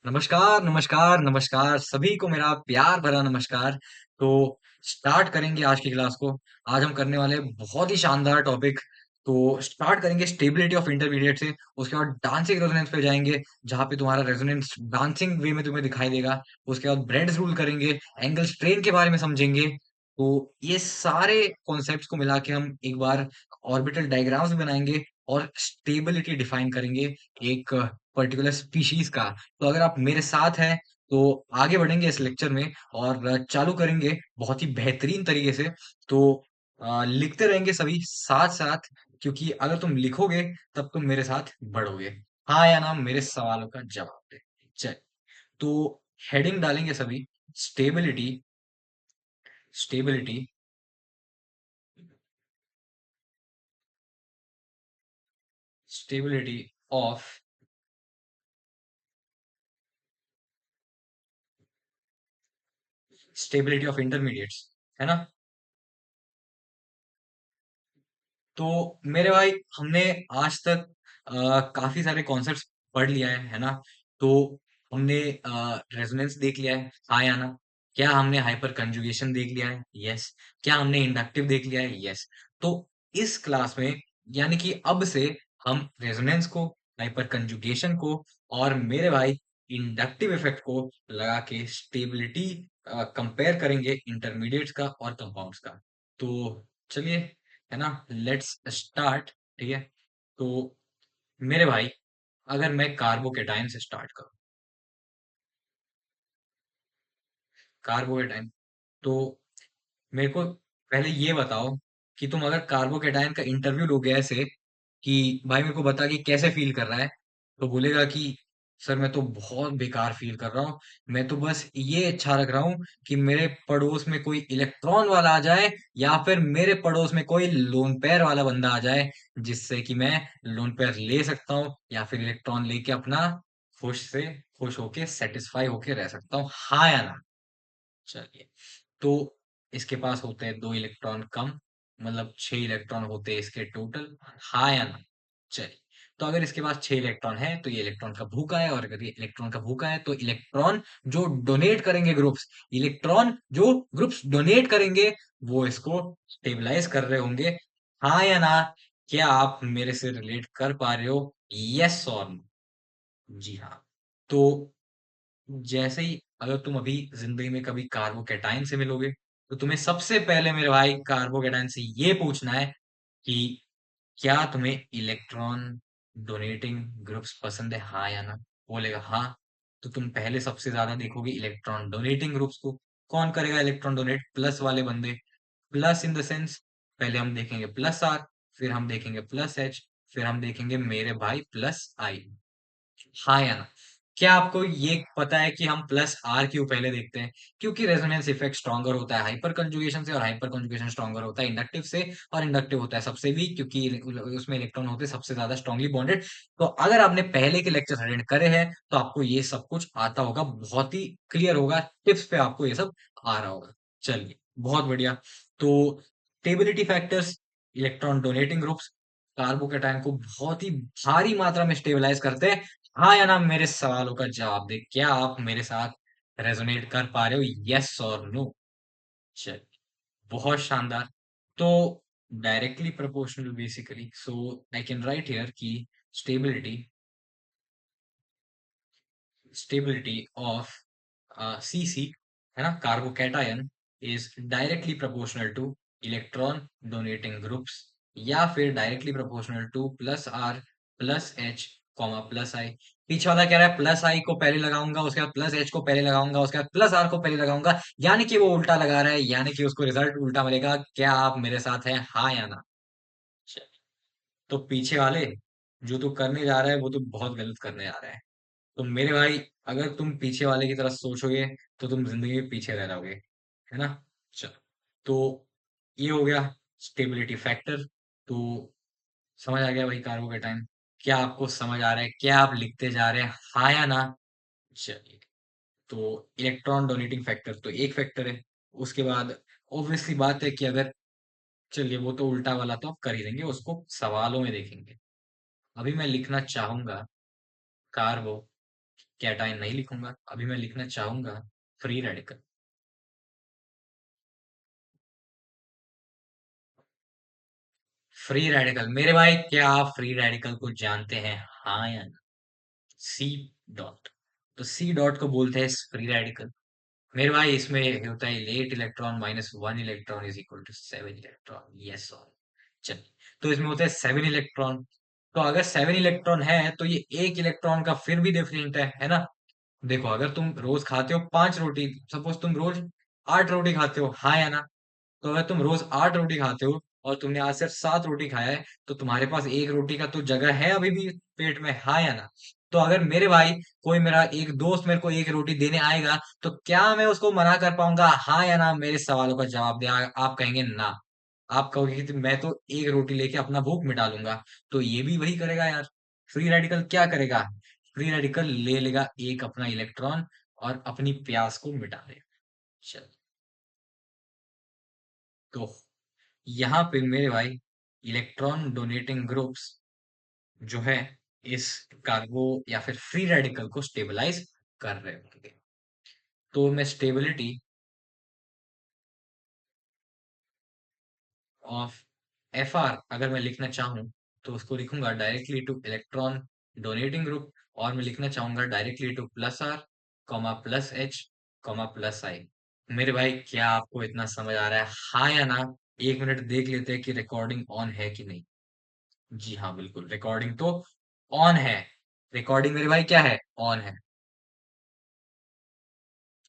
नमस्कार, नमस्कार, नमस्कार, सभी को मेरा प्यार भरा नमस्कार। तो स्टार्ट करेंगे आज की क्लास को। आज हम करने वाले हैं बहुत ही शानदार टॉपिक। तो स्टार्ट करेंगे स्टेबिलिटी ऑफ इंटरमीडिएट से, उसके बाद डांसिंग रेजोनेंस पे जाएँगे, जहाँ पे तुम्हारा रेजोनेंस डांसिंग वे में तुम्हें दिखाई देगा। उसके बाद ब्रेड्स रूल करेंगे, एंगल स्ट्रेन के बारे में समझेंगे। तो ये सारे कॉन्सेप्ट्स को मिला के हम एक बार ऑर्बिटल डायग्राम्स बनाएँगे और स्टेबिलिटी डिफाइन करेंगे एक पर्टिकुलर स्पीशीज़ का। तो अगर आप मेरे साथ हैं, तो आगे बढ़ेंगे इस लेक्चर में और चालू करेंगे बहुत ही बेहतरीन तरीके से। तो लिखते रहेंगे सभी साथ-साथ, क्योंकि अगर तुम लिखोगे, तब तुम मेरे साथ बढ़ोगे। हाँ या ना मेरे सवालों का जवाब दें। चलिए, तो हेडिंग डालेंगे सभी stability stability stability of stability of intermediates, है ना? तो मेरे भाई, हमने आज तक काफी सारे कॉन्सेप्ट्स पढ़ लिया है ना? तो हमने रेजोनेंस देख लिया है, हाँ या ना? क्या हमने हाइपर कंजुगेशन देख लिया है? यस। क्या हमने इंडक्टिव देख लिया है? यस। तो इस क्लास में, यानी कि अब से, हम रेजोनेंस को, हाइपर कंजुगेशन को और मेरे भाई इंडक्टिव इफेक्ट को लगा के स्टेबिलिटी कंपेयर करेंगे इंटरमीडिएट्स का और कंपाउंड्स का। तो चलिए, है ना, लेट्स स्टार्ट। ठीक है। तो मेरे भाई, अगर मैं कार्बोकेटाइन से स्टार्ट करूं, कार्बोकेटाइन, तो मेरे को पहले ये बताओ कि तुम अगर कार्बोकेटाइन का इंटरव्यू लोगे ऐसे कि भाई मेरे को बता कि कैसे फील कर रहा है, तो बोलेगा कि सर मैं तो बहुत बेकार फील कर रहा हूँ। मैं तो बस ये इच्छा रख रहा हूँ कि मेरे पड़ोस में कोई इलेक्ट्रॉन वाला आ जाए, या फिर मेरे पड़ोस में कोई लोन पेयर वाला बंदा आ जाए, जिससे कि मैं लोन पेयर ले सकता हूँ या फिर इलेक्ट्रॉन लेके अपना खुश से खुश होके सेटिस्फाई होके रह सकता हूँ। हाँ या ना? चलिए, तो इसके पास होते हैं 2 इलेक्ट्रॉन कम, मतलब 6 इलेक्ट्रॉन होते हैं इसके टोटल। हाँ या ना? चलिए, तो अगर इसके पास 6 इलेक्ट्रॉन है, तो ये इलेक्ट्रॉन का भूखा है, और अगर ये इलेक्ट्रॉन का भूखा है, तो इलेक्ट्रॉन जो डोनेट करेंगे ग्रुप्स, इलेक्ट्रॉन जो ग्रुप्स डोनेट करेंगे, वो इसको स्टेबलाइज कर रहे होंगे। हाँ या ना? क्या आप मेरे से रिलेट कर पा रहे हो? यस और नो? जी हाँ। तो जैसे ही अगर तुम अभी जिंदगी में कभी कार्बोकेटाइन से मिलोगे, तो तुम्हें सबसे पहले मेरे भाई कार्बोकेटाइन से ये पूछना है कि क्या तुम्हें इलेक्ट्रॉन डोनेटिंग ग्रुप्स पसंद है, हाँ या ना? बोलेगा हाँ, तो तुम पहले सबसे ज्यादा देखोगे इलेक्ट्रॉन डोनेटिंग ग्रुप्स को। कौन करेगा इलेक्ट्रॉन डोनेट? प्लस वाले बंदे। प्लस इन द सेंस, पहले हम देखेंगे प्लस आर, फिर हम देखेंगे प्लस एच, फिर हम देखेंगे मेरे भाई प्लस आई। हाँ या ना? क्या आपको ये पता है कि हम प्लस आर क्यों पहले देखते हैं? क्योंकि रेजोनेंस इफेक्ट स्ट्रॉन्गर होता है हाइपर कंजुगेशन से, और हाइपर कंजुगेशन स्ट्रॉन्गर होता है इंडक्टिव से, और इंडक्टिव होता है सबसे वीक, क्योंकि उसमें इलेक्ट्रॉन होते हैं सबसे ज्यादा स्ट्रांगली बॉन्डेड। तो अगर आपने पहले के लेक्चर अटेंड करे हैं, तो आपको ये सब कुछ आता होगा, बहुत ही क्लियर होगा, टिप्स पे आपको ये सब आ रहा होगा। चलिए, बहुत बढ़िया। तो stability factors, electron donating groups carbocation को बहुत ही भारी मात्रा में स्टेबलाइज करते हैं। हाँ या ना मेरे सवालों का जवाब दे। क्या आप मेरे साथ रेजोनेट कर पा रहे हो? यस और नो? चलिए, बहुत शानदार। तो directly proportional basically, so I can write here कि स्टेबिलिटी स्टेबिलिटी ऑफ CC, है ना, carbocation, is directly proportional to electron donating groups, या फिर directly proportional to plus R plus H comma plus I. पीछे वाला कह रहा है प्लस आई को पहले लगाऊंगा, उसके बाद प्लस एच को पहले लगाऊंगा, उसके बाद प्लस आर को पहले लगाऊंगा, यानी कि वो उल्टा लगा रहा है, यानी कि उसको रिजल्ट उल्टा मिलेगा। क्या आप मेरे साथ हैं, हाँ या ना? चलिए, तो पीछे वाले, जो तू करने जा रहा है वो तो बहुत गलत करने जा रहा है। तो मेरे भाई, अगर तुम पीछे वाले की तरह सोचोगे, तो तुम जिंदगी में पीछे रह जाओगे, है ना? चलो, तो ये हो गया स्टेबिलिटी फैक्टर। तो समझ आ गया भाई कार्बोकेटाइन? क्या आपको समझ आ रहा है? क्या आप लिखते जा रहे हैं, हाँ या ना? चलिए, तो इलेक्ट्रॉन डोनेटिंग फैक्टर तो एक फैक्टर है। उसके बाद ऑब्वियसली बात है कि अगर, चलिए वो तो उल्टा वाला तो आप कर ही देंगे, उसको सवालों में देखेंगे। अभी मैं लिखना चाहूंगा कार्बो कैटायन नहीं लिखूंगा, अभी मैं लिखना चाहूंगा फ्री रेडिकल। फ्री रेडिकल मेरे भाई, क्या आप फ्री रेडिकल को जानते हैं? हाँ या ना? सी डॉट, तो सी डॉट को बोलते हैं फ्री रेडिकल। मेरे भाई इसमें होता है 8 electron minus 1 electron is equal to 7 electron, yes और चल। तो इसमें होता है 7 इलेक्ट्रॉन। तो अगर 7 इलेक्ट्रॉन है तो ये एक इलेक्ट्रॉन का फिर भी डिफरेंट है ना? देखो, अगर तुम रोज खाते हो 5 रोटी, सपोज तुम रोज 8 रोटी खाते हो, हाँ या ना? तो अगर तुम रोज 8 रोटी खाते हो और तुमने आज सिर्फ 7 रोटी खाया है, तो तुम्हारे पास एक रोटी का तो जगह है अभी भी पेट में, हाँ या ना? तो अगर मेरे भाई कोई मेरा एक दोस्त मेरे को एक रोटी देने आएगा, तो क्या मैं उसको मना कर पाऊंगा? हाँ या ना? मेरे सवालों का जवाब दे। आप कहेंगे ना। आप कहोगे कि मैं तो एक रोटी लेके अपना भूख मिटा लूंगा। तो ये भी वही करेगा यार। फ्री रेडिकल क्या करेगा? फ्री रेडिकल ले लेगा एक अपना इलेक्ट्रॉन और अपनी प्यास को मिटा देगा। चल, तो यहाँ पे मेरे भाई इलेक्ट्रॉन डोनेटिंग ग्रुप्स जो है इस कार्गो या फिर फ्री रेडिकल को स्टेबलाइज कर रहे होंगे। तो मैं स्टेबिलिटी ऑफ एफ आर अगर मैं लिखना चाहूँ, तो उसको लिखूंगा directly to electron donating group, और मैं लिखना चाहूंगा directly to plus R comma plus H comma plus I. मेरे भाई क्या आपको इतना समझ आ रहा है, हाँ या ना? 1 मिनट देख लेते हैं कि रिकॉर्डिंग ऑन है कि नहीं। जी हाँ, बिल्कुल रिकॉर्डिंग तो ऑन है। रिकॉर्डिंग मेरे भाई क्या है? ऑन है।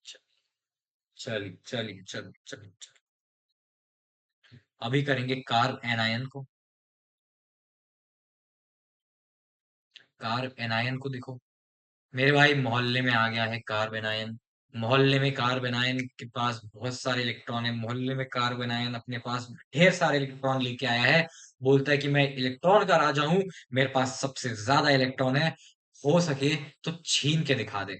च- चलिए चलिए, चलो चलो चलो। अभी करेंगे कार्ब एनायन को। कार्ब एनायन को देखो, मेरे भाई मोहल्ले में आ गया है कार्बन आयन। मोहल्ले में कार्बन आयन के पास बहुत सारे इलेक्ट्रॉन है। मोहल्ले में कार्बन आयन अपने पास ढेर सारे इलेक्ट्रॉन लेके आया है। बोलता है कि मैं इलेक्ट्रॉन का राजा हूं, मेरे पास सबसे ज्यादा इलेक्ट्रॉन है। हो सके तो छीन के दिखा दे।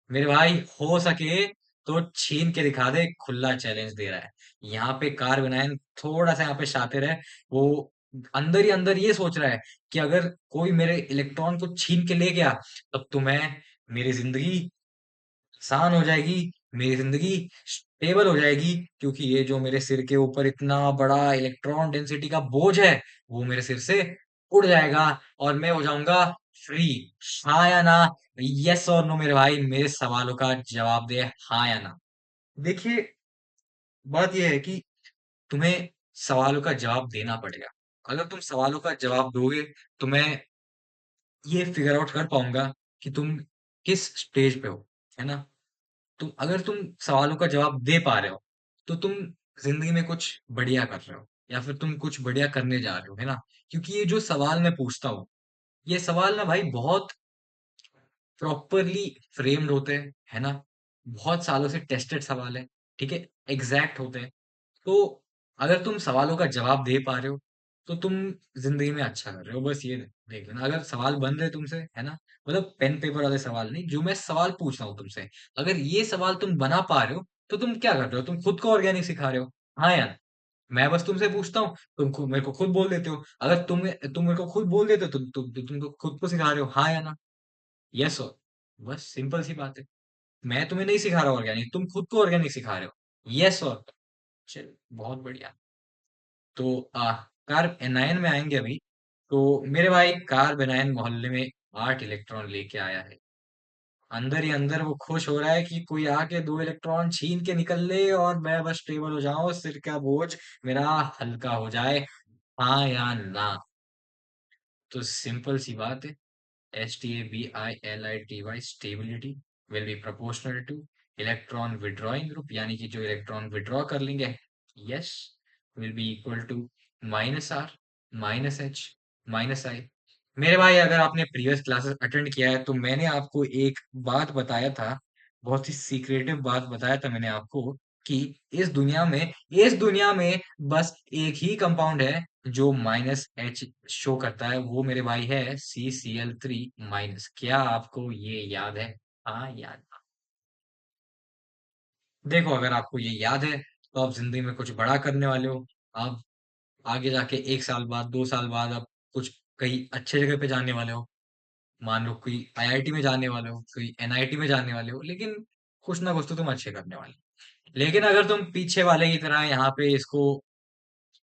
मेरे भाई हो सके तो छीन के दिखा दे, खुला चैलेंज दे रहा है। यहाँ पे कार्बन आयन थोड़ा सा यहाँ पे शातिर है। वो अंदर ही अंदर ये सोच रहा है कि अगर कोई मेरे इलेक्ट्रॉन को छीन के ले गया, तब तो मैं, मेरी जिंदगी आसान हो जाएगी, मेरी जिंदगी स्टेबल हो जाएगी, क्योंकि ये जो मेरे सिर के ऊपर इतना बड़ा इलेक्ट्रॉन डेंसिटी का बोझ है, वो मेरे सिर से उड़ जाएगा और मैं हो जाऊंगा फ्री। हाँ या ना? यस और नो मेरे भाई, मेरे सवालों का जवाब दे, हाँ या ना? देखिए, बात यह है कि तुम्हें सवालों का जवाब देना पड़ेगा। अगर तुम सवालों का जवाब दोगे, तो मैं ये फिगर आउट कर पाऊंगा कि तुम किस स्टेज पे हो, है ना? अगर तुम सवालों का जवाब दे पा रहे हो, तो तुम जिंदगी में कुछ बढ़िया कर रहे हो, या फिर तुम कुछ बढ़िया करने जा रहे हो, है ना? क्योंकि ये जो सवाल मैं पूछता हूँ, ये सवाल ना भाई बहुत प्रॉपरली फ्रेम्ड होते हैं, है ना? बहुत सालों से टेस्टेड सवाल है, ठीक है? एग्जैक्ट होते हैं। तो अगर तुम सवालों का जवाब दे पा रहे हो, तो तुम जिंदगी में अच्छा कर रहे हो। बस ये देख लेना। अगर सवाल बन रहे तुमसे, है ना, मतलब पेन पेपर वाले सवाल नहीं, जो मैं सवाल पूछ रहा हूँ तुमसे, अगर ये सवाल तुम बना पा रहे हो, तो तुम क्या कर रहे हो? तुम खुद को ऑर्गेनिक सिखा रहे हो। हाँ यार, मैं बस तुमसे पूछता हूँ, मेरे को खुद बोल देते हो। अगर तुम मेरे को खुद बोल देते हो, तुम तो खुद को सिखा रहे हो, हाँ या ना? यस और, बस सिंपल सी बात है। मैं तुम्हें नहीं सिखा रहा ऑर्गेनिक, तुम खुद को ऑर्गेनिक सिखा रहे हो। यस और, चलो बहुत बढ़िया। तो कार्ब एनायन में आएंगे अभी। तो मेरे भाई कार्ब एनायन मोहल्ले में 8 इलेक्ट्रॉन लेके आया है। अंदर ही अंदर वो खुश हो रहा है कि कोई आके 2 इलेक्ट्रॉन छीन के निकल ले और मैं बस स्टेबल हो जाऊं, सिर का बोझ मेरा हल्का हो जाए। हाँ या ना? तो सिंपल सी बात है, STABILITY stability will be proportional to electron withdrawing group, यानी कि जो इलेक्ट्रॉन विड्रॉ कर लेंगे, yes, will be equal to minus R minus H minus I. मेरे भाई अगर आपने प्रीवियस क्लासेस अटेंड किया है, तो मैंने आपको एक बात बताया था, बहुत ही सीक्रेटिव बात बताया था मैंने आपको, कि इस दुनिया में बस एक ही कंपाउंड है जो माइनस एच शो करता है, वो मेरे भाई है CCl3 माइनस। क्या आपको ये याद है? हाँ याद। देखो, अगर आपको ये याद है, तो आप जिंदगी में कुछ बड़ा करने वाले हो। आप आगे जाके 1 साल बाद, 2 साल बाद आप कुछ कहीं अच्छे जगह पे जाने वाले हो। मान लो कोई आईआईटी में जाने वाले हो, कोई एनआईटी में जाने वाले हो, लेकिन कुछ ना कुछ तो तुम अच्छे करने वाले हो। लेकिन अगर तुम पीछे वाले की तरह यहाँ पे इसको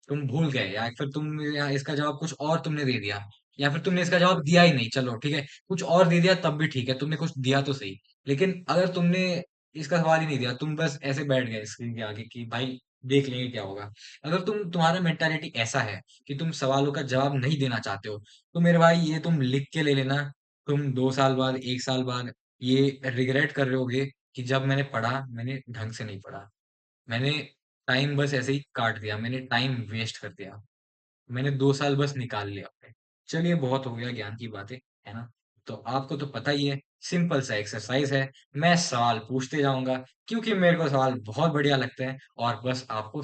तुम भूल गए, या फिर तुम इसका जवाब कुछ और तुमने दे दिया, या फिर तुमने इसका जवाब दिया ही नहीं, चलो ठीक है, कुछ और दे दिया तब भी ठीक है, तुमने कुछ दिया तो सही। लेकिन अगर तुमने इसका सवाल ही नहीं दिया, तुम बस ऐसे बैठ गए स्क्रीन के आगे कि भाई देख लेंगे क्या होगा। अगर तुम्हारा मेंटालिटी ऐसा है कि तुम सवालों का जवाब नहीं देना चाहते हो, तो मेरे भाई ये तुम लिख के ले लेना। तुम 2 साल बाद, 1 साल बाद ये रिग्रेट कर रहे होगे कि जब मैंने पढ़ा, मैंने ढंग से नहीं पढ़ा, मैंने टाइम बस ऐसे ही काट दिया, मैंने टाइम वेस्ट कर दिया, मैंने 2 साल बस निकाल लिया अपने। चलिए बहुत हो गया ज्ञान की बातें, है ना। तो आपको तो पता ही है, सिंपल सा एक्सरसाइज है। मैं सवाल पूछते जाऊंगा, क्योंकि मेरे को सवाल बहुत बढ़िया लगते हैं, और बस आपको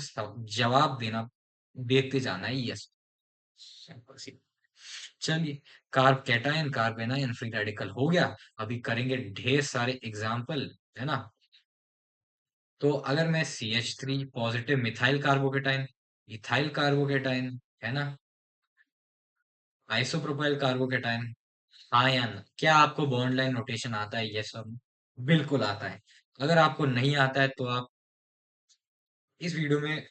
जवाब देना, देते जाना है, यस, सिंपल सी। चलिए, carb cation, carb anion, free radical हो गया। अभी करेंगे ढेर सारे एग्जाम्पल, है ना। तो अगर मैं CH3 positive methyl carbocation, ethyl carbocation, है ना, आइसोप्रोपाइल कार्बोकेटाइन, हाँ या ना, क्या आपको बॉन्ड लाइन नोटेशन आता है, यस और नो? बिल्कुल आता है। अगर आपको नहीं आता है तो आप इस वीडियो में,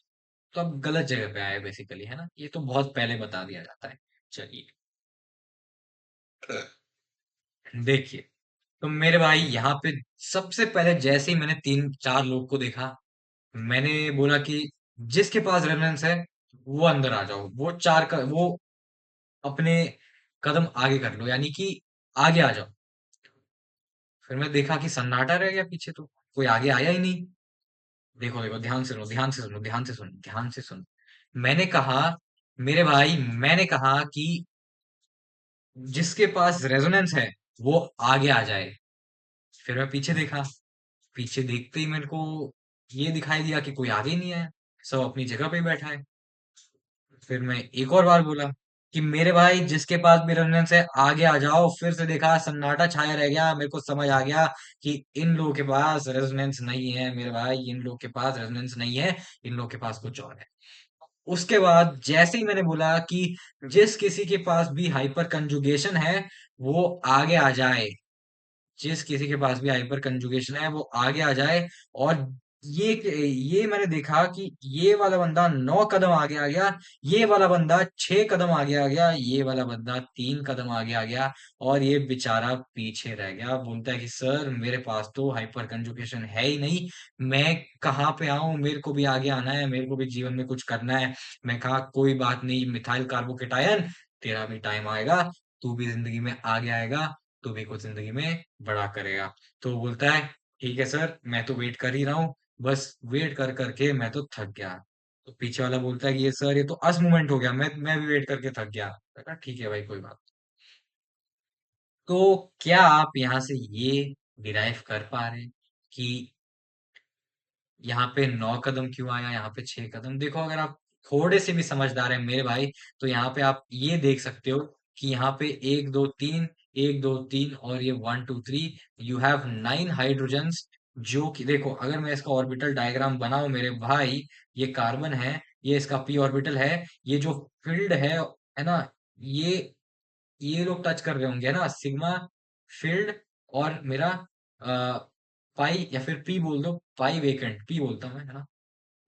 तो आप गलत जगह पे आए बेसिकली, है ना, ये तो बहुत पहले बता दिया जाता है। चलिए, देखिए, तो मेरे भाई यहाँ पे सबसे पहले जैसे ही मैंने 3 4 लोग को देखा, मैंने बोला कि जिसके पास रेफरेंस है वो अंदर आ जाओ, वो वो अपने कदम आगे कर लो, यानी कि आगे आ जाओ। फिर मैं देखा कि सन्नाटा रह गया पीछे, तो कोई आगे आया ही नहीं। देखो देखो, ध्यान से सुनो, ध्यान से सुनो, ध्यान से सुनो, ध्यान से सुनो। मैंने कहा, मेरे भाई, मैंने कहा कि जिसके पास रेजोनेंस है वो आगे आ जाए। फिर मैं पीछे देखा, पीछे देखते ही मेरे को ये दिखाई दिया कि कोई आगे ही नहीं है, सब अपनी जगह पे ही बैठा है। फिर मैं एक और बार बोला कि मेरे भाई, जिसके पास भी रेजोनेंस है आगे आ जाओ। फिर से देखा, सन्नाटा छाया रह गया। मेरे को समझ आ गया कि इन लोगों के पास रेजोनेंस नहीं है मेरे भाई, इन लोगों के पास रेजोनेंस नहीं है, इन लोगों के पास कुछ और है। उसके बाद जैसे ही मैंने बोला कि जिस किसी के पास भी हाइपर कंजुगेशन है वो आगे आ जाए, जिस किसी के पास भी हाइपर कंजुगेशन है वो आगे आ जाए। और ये मैंने देखा कि ये वाला बंदा 9 कदम आगे आ गया, ये वाला बंदा 6 कदम आगे आ गया, ये वाला बंदा 3 कदम आगे आ गया, और ये बेचारा पीछे रह गया। बोलता है कि सर मेरे पास तो हाइपर कंजुगेशन है ही नहीं, मैं कहाँ पे आऊं, मेरे को भी आगे आना है, मेरे को भी जीवन में कुछ करना है। मैं कहा कोई बात नहीं मिथाइल कार्बोकेटायन, तेरा भी टाइम आएगा, तू भी जिंदगी में आगे आएगा, तू भी कुछ जिंदगी में बड़ा करेगा। तो वो बोलता है ठीक है सर, मैं तो वेट कर ही रहा हूँ, बस वेट कर करके मैं तो थक गया। तो पीछे वाला बोलता है कि ये सर, ये तो अस मूवमेंट हो गया, मैं भी वेट करके थक गया। मैंने कहा ठीक है भाई, कोई बात। तो क्या आप यहाँ से ये डिराइव कर पा रहे हैं कि यहाँ पे 9 कदम क्यों आया, यहाँ पे 6 कदम? देखो, अगर आप थोड़े से भी समझदार हैं मेरे भाई, तो यहाँ पे आप ये देख सकते हो कि यहाँ पे 1 2 3, 1 2 3, और ये 1 2 3, यू हैव 9 हाइड्रोजन्स। जो कि देखो, अगर मैं इसका ऑर्बिटल डायग्राम बनाऊं मेरे भाई, ये कार्बन है, ये इसका p ऑर्बिटल है, ये जो फील्ड है ना, ये ये लोग टच कर रहे होंगे, है ना, सिग्मा फील्ड, और मेरा पाई, या फिर पी बोल दो, पाई वेकेंट, पी बोलता हूँ मैं, है ना,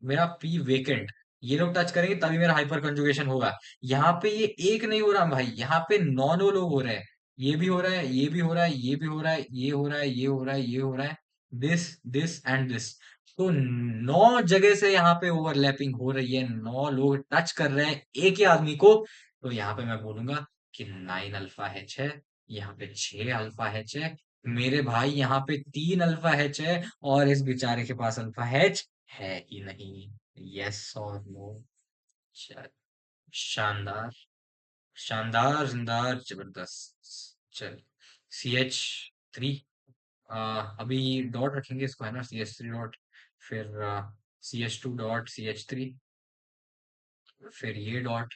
मेरा पी वेकेंट, ये लोग टच करेंगे तभी मेरा हाइपर कंजुगेशन होगा। यहाँ पे ये एक नहीं हो रहा भाई, यहाँ पे 9 लोग हो रहे हैं, ये भी हो रहा है, ये भी हो रहा है, ये भी हो रहा है, ये हो रहा है, ये हो रहा है, ये हो रहा है, दिस दिस एंड दिस। तो 9 जगह से यहाँ पे ओवरलैपिंग हो रही है, 9 लोग टच कर रहे हैं एक ही आदमी को। तो यहाँ पे मैं बोलूंगा कि 9 अल्फा H है, यहाँ पे 6 अल्फा H है। मेरे भाई यहाँ पे 3 अल्फा H है, और इस बेचारे के पास अल्फा H है ही नहीं। यस और नो? शानदार, शानदार, जिंदार, जबरदस्त। चल, CH3, अभी डॉट रखेंगे इसको, है ना, CH3 डॉट, फिर CH2 डॉट, CH3, फिर ये डॉट,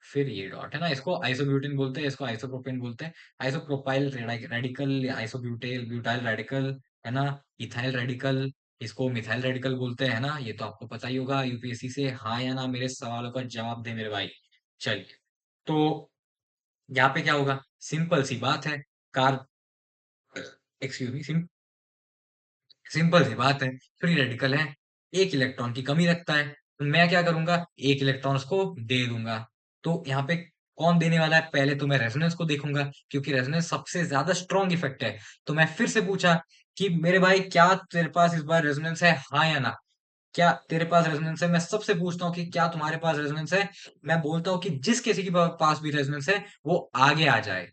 फिर ये डॉट, है ना। इसको आइसोब्यूटेन बोलते हैं, इसको आइसोप्रोपेन बोलते हैं, आइसोप्रोपाइल रेडिकल, या आइसोब्यूटेल ब्यूटाइल रेडिकल, है ना, इथाइल रेडिकल, इसको मिथाइल रेडिकल बोलते हैं, है ना। ये तो आपको पता ही होगा यूपीएससी से, हाँ या ना मेरे सवालों का जवाब दे मेरे भाई। चलिए, तो यहाँ पे क्या होगा? सिंपल सी बात है। कार एक्सक्यूज मी, सिंपल सी बात है। फ्री रेडिकल है, एक इलेक्ट्रॉन की कमी रखता है, तो मैं क्या करूंगा, एक इलेक्ट्रॉन उसको दे दूंगा। तो यहाँ पे कौन देने वाला है? पहले तो मैं रेजोनेंस को देखूंगा, क्योंकि रेजोनेंस सबसे ज्यादा स्ट्रॉन्ग इफेक्ट है। तो मैं फिर से पूछा कि मेरे भाई क्या तेरे पास इस बार रेजोनेंस है, हाँ या ना? क्या तेरे पास रेजोनेंस है? मैं सबसे पूछता हूँ कि क्या तुम्हारे पास रेजोनेंस है? मैं बोलता हूँ कि जिस किसी के पास भी रेजोनेंस है वो आगे आ जाए।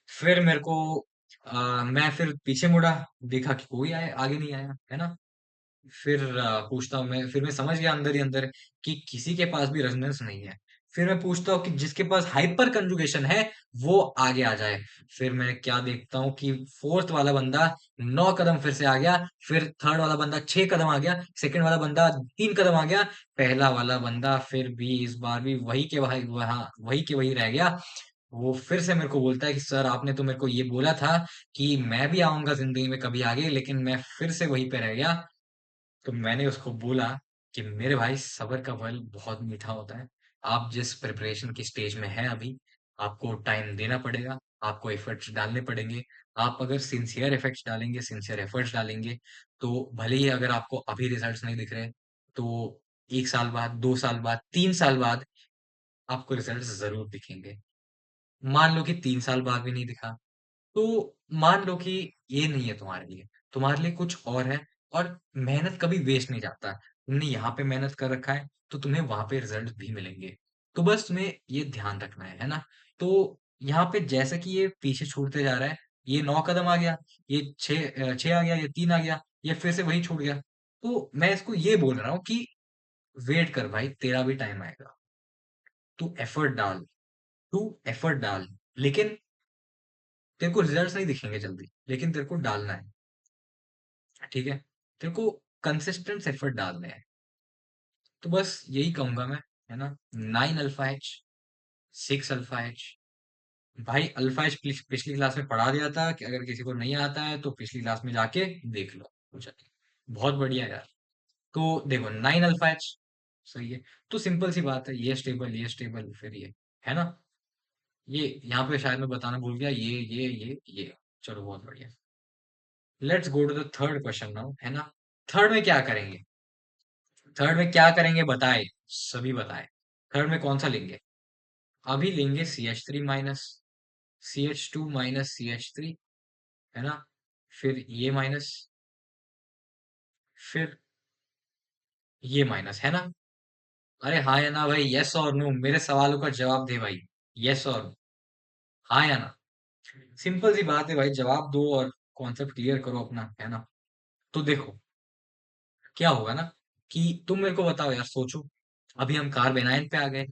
फिर मेरे को मैं फिर पीछे मुड़ा, देखा कि कोई आगे नहीं आया, है ना? फिर पूछता हूँ मैं, फिर मैं समझ गया अंदर ही अंदर कि किसी के पास भी रेजोनेंस नहीं है। फिर मैं पूछता हूँ कि जिसके पास हाइपर कंजुगेशन है वो आगे आ जाए। फिर मैं क्या देखता हूँ कि फोर्थ वाला बंदा 9 कदम फिर से आ गया। फिर थर्ड वाला बंदा 6 कदम आ गया। सेकंड वाला बंदा 3 कदम आ गया। पहला वाला बंदा फिर भी इस बार भी वही के वही के वही रह गया। वो फिर से मेरे को बोलता है कि सर आपने तो मेरे को ये बोला था कि मैं भी आऊंगा जिंदगी में कभी आगे, लेकिन मैं फिर से वहीं पे रह गया। तो मैंने उसको बोला कि मेरे भाई सब्र का फल बहुत मीठा होता है। आप जिस प्रिपरेशन की स्टेज में हैं अभी, आपको टाइम देना पड़ेगा, आपको एफर्ट्स डालने पड़ेंगे। आप अगर सिंसियर एफर्ट्स डालेंगे, सिंसियर एफर्ट्स डालेंगे, तो भले ही अगर आपको अभी रिजल्ट्स नहीं दिख रहे, तो 1 साल बाद, 2 साल बाद, 3 साल बाद आपको रिजल्ट्स जरूर दिखेंगे। मान लो कि 3 साल बाद भी नहीं दिखा, तो मान लो कि ये नहीं है तुम्हारे लिए कुछ और है। और मेहनत कभी वेस्ट नहीं जाता। तुमने यहाँ पे मेहनत कर रखा है, तो तुम्हें वहां पे रिजल्ट भी मिलेंगे। तो बस तुम्हें ये ध्यान रखना है ना? तो यहाँ पे जैसे कि ये पीछे छूटते जा रहा है, ये 9 कदम आ गया, ये छह आ गया, ये 3 आ गया, ये फिर से वही छूट गया। तो मैं इसको ये बोल रहा हूँ कि वेट कर भाई, तेरा भी टाइम आएगा। तू एफर्ट डाल, तू एफर्ट डाल, लेकिन तेरे को रिजल्ट्स नहीं दिखेंगे जल्दी, लेकिन तेरे को डालना है। ठीक है? तेरे को कंसिस्टेंट एफर्ट डालने हैं। तो बस यही कहूंगा मैं, है ना? 9 अल्फा एच, 6 अल्फा एच। भाई अल्फा एच पिछली क्लास में पढ़ा दिया था, कि अगर किसी को नहीं आता है तो पिछली क्लास में जाके देख लो। पूछा बहुत बढ़िया यार। तो देखो 9 अल्फा एच सही है। तो सिंपल सी बात है, ये स्टेबल, फिर ये, है ना? ये यहाँ पे शायद मैं बताना भूल गया, ये। चलो बहुत बढ़िया। Let's go to the third question now, है ना? थर्ड में क्या करेंगे? थर्ड में क्या करेंगे बताए, सभी बताए। थर्ड में कौन सा लेंगे? अभी लेंगे CH3 minus, CH2 minus CH3, है ना? फिर ये माइनस, फिर ये माइनस, है ना? अरे हाँ या ना भाई, यस और नो, मेरे सवालों का जवाब दे भाई। यस और नो, हाँ या ना? सिंपल सी बात है भाई, जवाब दो और कॉन्सेप्ट क्लियर करो अपना, है ना? तो देखो क्या होगा ना, कि तुम मेरे को बताओ यार, सोचो। अभी हम कार बेनायन पे आ गए।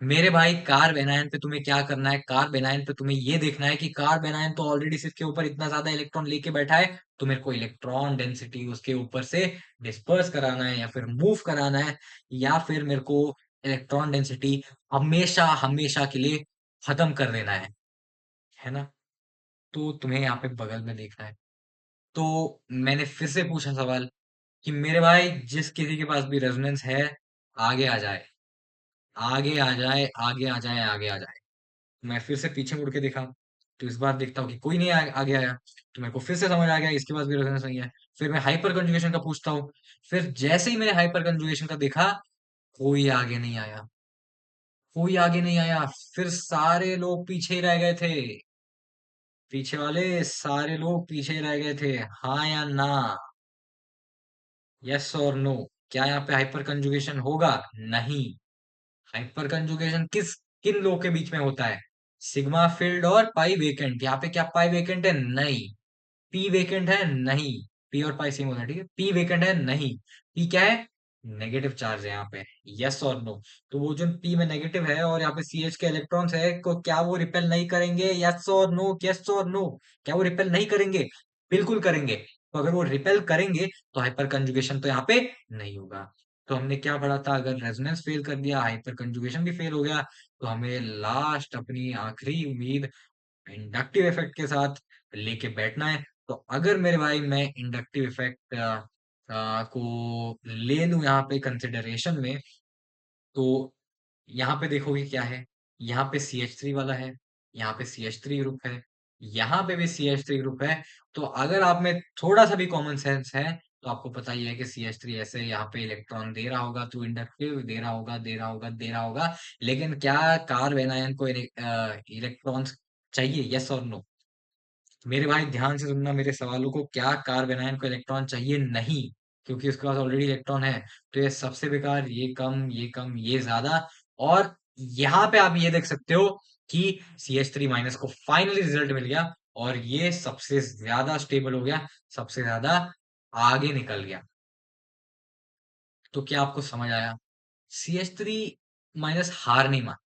मेरे भाई कार बेनायन पे तुम्हें क्या करना है? कार बेनायन पे तुम्हें ये देखना है कि कार बेनायन तो ऑलरेडी इसके ऊपर इतना ज्यादा इलेक्ट्रॉन लेके बैठा है, तो मेरे को इलेक्ट्रॉन डेंसिटी उसके ऊपर से डिस्पर्स कराना है, या फिर मूव कराना है, या फिर मेरे को इलेक्ट्रॉन डेंसिटी हमेशा हमेशा के लिए खत्म कर देना है ना? तो तुम्हें यहाँ पे बगल में देखना है। तो मैंने फिर से पूछा सवाल कि मेरे भाई जिस किसी के पास भी रेजोनेंस है, आगे आ जाए, आगे आ जाए, आगे आ जाए, आगे आ जाए। मैं फिर से पीछे मुड़ के देखा, तो इस बार देखता हूँ कि कोई नहीं आगे आया। तो मेरे को फिर से समझ आ गया इसके पास भी रेजोनेंस नहीं है। फिर मैं हाइपर कंजुगेशन का पूछता हूँ। फिर जैसे ही मैंने हाइपर कंजुगेशन का देखा, कोई आगे नहीं आया, कोई आगे नहीं आया। फिर सारे लोग पीछे ही रह गए थे। पीछे वाले सारे लोग पीछे ही रह गए थे, हाँ या ना? यस और नो? क्या यहाँ पे हाइपर कंजुगेशन होगा? नहीं। हाइपर कंजुगेशन किन लोग के बीच में होता है? सिग्मा फील्ड और पाई वेकेंट। यहाँ पे क्या पाई वेकेंट है? नहीं। पी वेकेंट है? नहीं। पी और पाई सेम होता है, ठीक है? पी वेकेंट है? नहीं। पी क्या है? नेगेटिव चार्ज है यहाँ पे। यस और नो? तो वो जो पी में नेगेटिव है और यहाँ पे सी एच के इलेक्ट्रॉन्स है, को क्या वो रिपेल नहीं करेंगे? यस और नो, यस और नो? क्या वो रिपेल नहीं करेंगे? बिल्कुल करेंगे। तो अगर वो रिपेल करेंगे, तो हाइपर कंजुगेशन तो यहाँ पे नहीं होगा। तो हमने क्या पढ़ा था? अगर रेजोनेंस फेल कर दिया, हाइपर कंजुगेशन भी फेल हो गया, तो हमें लास्ट अपनी आखिरी उम्मीद इंडक्टिव इफेक्ट के साथ लेके बैठना है। तो अगर मेरे भाई मैं इंडक्टिव इफेक्ट को ले लूं यहाँ पे कंसिडरेशन में, तो यहाँ पे देखोगे क्या है? यहाँ पे CH3 वाला है, यहाँ पे CH3 ग्रुप है, यहाँ पे भी CH3 ग्रुप है। तो अगर आप में थोड़ा सा भी कॉमन सेंस है तो आपको पता ही है कि CH3 ऐसे यहाँ पे इलेक्ट्रॉन दे रहा होगा थ्रू इंडक्टिव, दे रहा होगा, दे रहा होगा, दे रहा होगा। लेकिन क्या कार्बन आयन को इलेक्ट्रॉन्स चाहिए, यस और नो? मेरे भाई ध्यान से सुनना मेरे सवालों को, क्या कार्बन आयन को इलेक्ट्रॉन चाहिए? नहीं, क्योंकि उसके पास ऑलरेडी इलेक्ट्रॉन है। तो ये सबसे बेकार, ये कम, ये कम, ये ज्यादा। और यहाँ पे आप ये देख सकते हो कि CH3 माइनस को फाइनली रिजल्ट मिल गया और ये सबसे ज्यादा स्टेबल हो गया, सबसे ज्यादा आगे निकल गया। तो क्या आपको समझ आया? CH3 माइनस हार नहीं मान,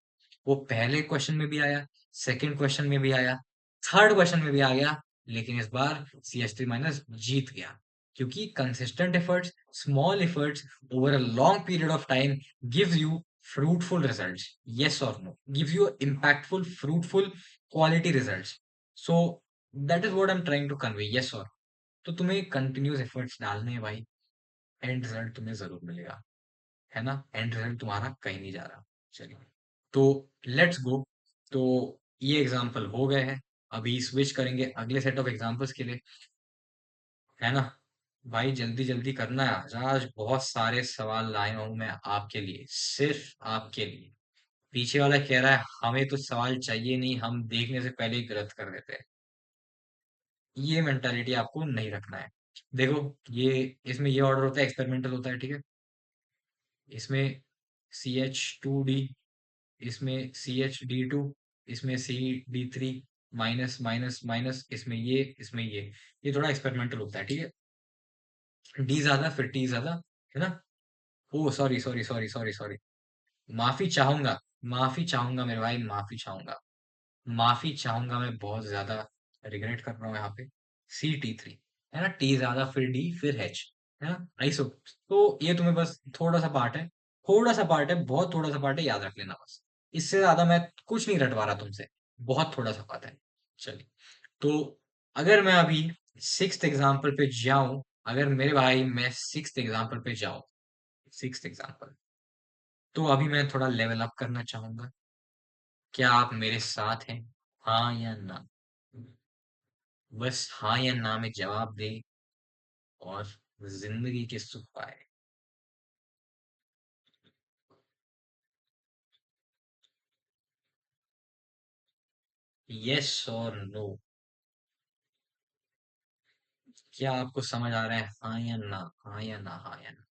वो पहले क्वेश्चन में भी आया, सेकंड क्वेश्चन में भी आया, थर्ड क्वेश्चन में भी आ गया, लेकिन इस बार CH3 माइनस जीत गया। क्योंकि consistent efforts, small efforts over a long period of time gives you fruitful results, yes or no, gives you impactful, fruitful, quality results. So that is what I'm trying to convey, yes or? तो तुम्हें continuous efforts डालने हैं भाई, and result तुम्हें जरूर मिलेगा, है ना? एंड रिजल्ट तुम्हारा कहीं नहीं जा रहा। चलिए, तो लेट्स गो। तो ये एग्जाम्पल हो गए हैं, अभी स्विच करेंगे अगले सेट ऑफ एग्जाम्पल्स के लिए, है ना? भाई जल्दी जल्दी करना है, आज बहुत सारे सवाल लाया हूं मैं आपके लिए, सिर्फ आपके लिए। पीछे वाला कह रहा है हमें तो सवाल चाहिए नहीं, हम देखने से पहले ही गलत कर देते हैं। ये मेंटालिटी आपको नहीं रखना है। देखो, ये इसमें ये ऑर्डर होता है, एक्सपेरिमेंटल होता है, ठीक है? इसमें CH2D, इसमें CH_D2, इसमें CD3, माइनस माइनस माइनस, इसमें ये थोड़ा एक्सपेरिमेंटल होता है, ठीक है? डी ज्यादा फिर टी ज्यादा, है ना? Oh sorry sorry sorry sorry sorry, माफी चाहूंगा, माफी चाहूंगा मेरे भाई, माफी चाहूंगा, माफी चाहूंगा, मैं बहुत ज्यादा रिग्रेट कर रहा हूँ यहाँ पे। CT3, है ना? टी ज्यादा फिर डी फिर H, है ना? ऐसो। तो ये तुम्हें बस थोड़ा सा पार्ट है, थोड़ा सा पार्ट है, बहुत थोड़ा सा पार्ट है, याद रख लेना बस। इससे ज्यादा मैं कुछ नहीं रटवा रहा तुमसे, बहुत थोड़ा सा पार्ट है। चलिए, तो अगर मैं अभी सिक्स्थ एग्जाम्पल पे जाऊं, अगर मेरे भाई मैं सिक्स्थ एग्जाम्पल पे जाऊं, सिक्स्थ एग्जाम्पल, तो अभी मैं थोड़ा लेवल अप करना चाहूंगा। क्या आप मेरे साथ हैं? हाँ या ना? बस हाँ या ना में जवाब दे और जिंदगी के सुख पाए। यस और नो? क्या आपको समझ आ रहा है? हाँ या ना, हाँ या ना, हाँ या ना?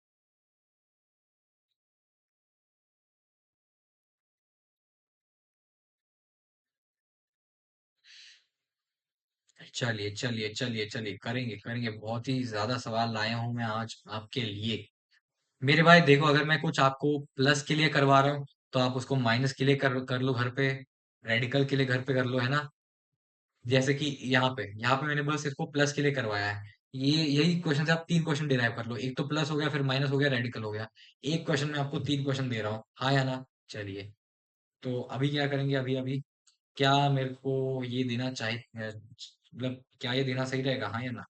चलिए चलिए चलिए चलिए, करेंगे करेंगे, बहुत ही ज्यादा सवाल लाया हूं मैं आज आपके लिए। मेरे भाई देखो, अगर मैं कुछ आपको प्लस के लिए करवा रहा हूँ तो आप उसको माइनस के लिए कर लो घर पे, रेडिकल के लिए घर पे कर लो, है ना? जैसे कि यहाँ पे मैंने बस इसको प्लस के लिए करवाया है। ये यही क्वेश्चन से आप तीन क्वेश्चन डिराइव कर लो, एक तो प्लस हो गया, फिर माइनस हो गया, रेडिकल हो गया। एक क्वेश्चन में आपको तीन क्वेश्चन दे रहा हूँ, हाँ या ना? चलिए, तो अभी क्या करेंगे, अभी अभी क्या मेरे को ये देना चाहिए, मतलब क्या ये देना सही रहेगा, हाँ या ना?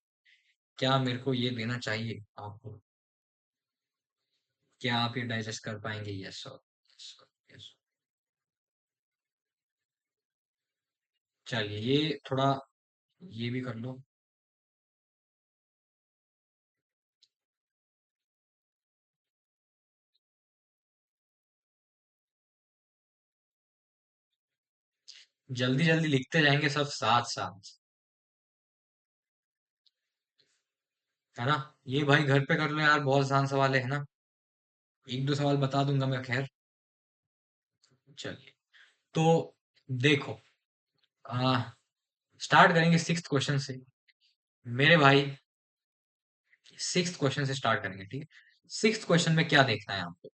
क्या मेरे को ये देना चाहिए आपको? क्या आप ये डाइजेस्ट कर पाएंगे? Yes sir, yes. चलिए, ये थोड़ा, ये भी कर लो। जल्दी जल्दी लिखते जाएंगे सब साथ साथ, है ना? ये भाई घर पे कर लो यार, बहुत आसान सवाल है ना? एक दो सवाल बता दूंगा मैं, खैर। चलिए, तो देखो, आ, स्टार्ट करेंगे सिक्स्थ क्वेश्चन से, मेरे भाई। सिक्स्थ क्वेश्चन से स्टार्ट करेंगे, ठीक है? सिक्स्थ क्वेश्चन में क्या देखना है आपको?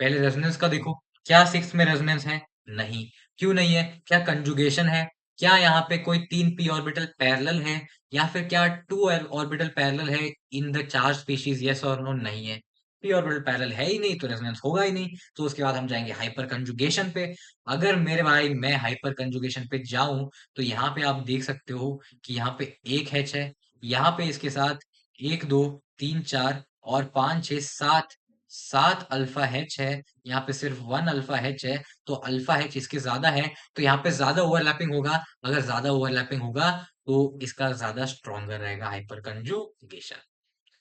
पहले रेजोनेंस का देखो, क्या सिक्स में रेजोनेंस है? नहीं। क्यों नहीं है? क्या कंजुगेशन है? क्या यहाँ पे कोई तीन पी ऑर्बिटल पैरेलल है? या फिर क्या टू ऑर्बिटल पैरेलल है in the charge species? Yes और नो? नहीं है। पी ऑर्बिटल पैरेलल है ही नहीं तो रेजोनेंस होगा ही नहीं। तो उसके बाद हम जाएंगे हाइपर कंजुगेशन पे। अगर मेरे भाई मैं हाइपर कंजुगेशन पे जाऊं तो यहाँ पे आप देख सकते हो कि यहाँ पे एक H है, यहाँ पे इसके साथ एक, दो, तीन, चार और पांच, छह, सात, 7 अल्फा एच है, यहाँ पे सिर्फ 1 अल्फा एच है, तो अल्फा एच इसके ज्यादा है, तो यहाँ पे ज्यादा ओवरलैपिंग होगा। अगर ज्यादा ओवरलैपिंग होगा तो इसका ज्यादा स्ट्रॉन्गर रहेगा हाइपर कंजुगेशन।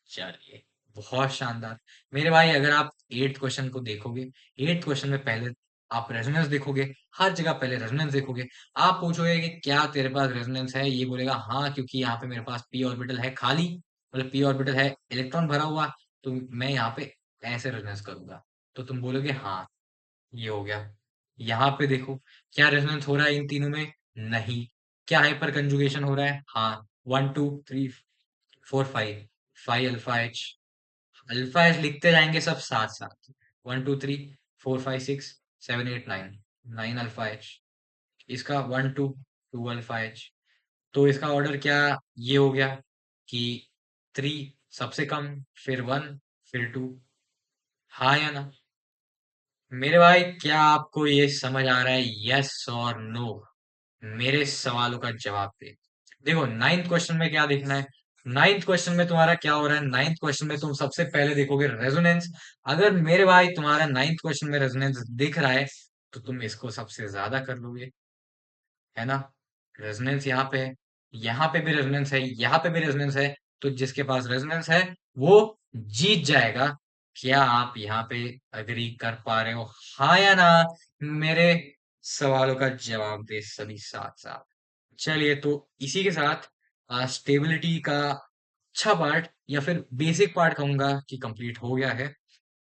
चलिए, बहुत शानदार। मेरे भाई अगर आप 8th क्वेश्चन को देखोगे, 8th क्वेश्चन में पहले आप रेजोनेंस देखोगे, हर जगह पहले रेजोनेंस देखोगे। आप पूछोगे कि क्या तेरे पास रेजोनेंस है, ये बोलेगा हाँ क्योंकि यहाँ पे मेरे पास पी ऑर्बिटल है खाली, मतलब पी ऑर्बिटल है इलेक्ट्रॉन भरा हुआ, तो मैं यहाँ पे ऐसे रेजोनेंस करूंगा। तो तुम बोलोगे हाँ, ये हो गया। यहाँ पे देखो, क्या रेजोनेंस हो रहा है इन तीनों में? नहीं। क्या हाइपर कंजुगेशन हो रहा है? हाँ। 1 2 3 4 5, 5 अल्फा एच। अल्फा एच लिखते जाएंगे सब साथ साथ। 1 2 3 4 5 6 7 8 9, 9 अल्फा एच। इसका 1 2 2 अल्फा एच। तो इसका ऑर्डर क्या ये हो गया कि 3 सबसे कम, फिर 1, फिर 2। हाँ या ना? मेरे भाई क्या आपको ये समझ आ रहा है, यस और नो? मेरे सवालों का जवाब दे। देखो 9th क्वेश्चन में क्या देखना है। 9th क्वेश्चन में तुम्हारा क्या हो रहा है, 9th क्वेश्चन में तुम सबसे पहले देखोगे रेजोनेंस। अगर मेरे भाई तुम्हारा 9th क्वेश्चन में रेजोनेंस दिख रहा है, तो तुम इसको सबसे ज्यादा कर लोगे, है ना? रेजोनेंस यहाँ पे है, यहाँ पे भी रेजोनेंस है, यहाँ पे भी रेजोनेंस है, तो जिसके पास रेजोनेंस है वो जीत जाएगा। क्या आप यहाँ पे अग्री कर पा रहे हो, हाँ या ना? मेरे सवालों का जवाब दे सभी साथ साथ। चलिए, तो इसी के साथ स्टेबिलिटी का अच्छा पार्ट या फिर बेसिक पार्ट कहूंगा कि कंप्लीट हो गया है।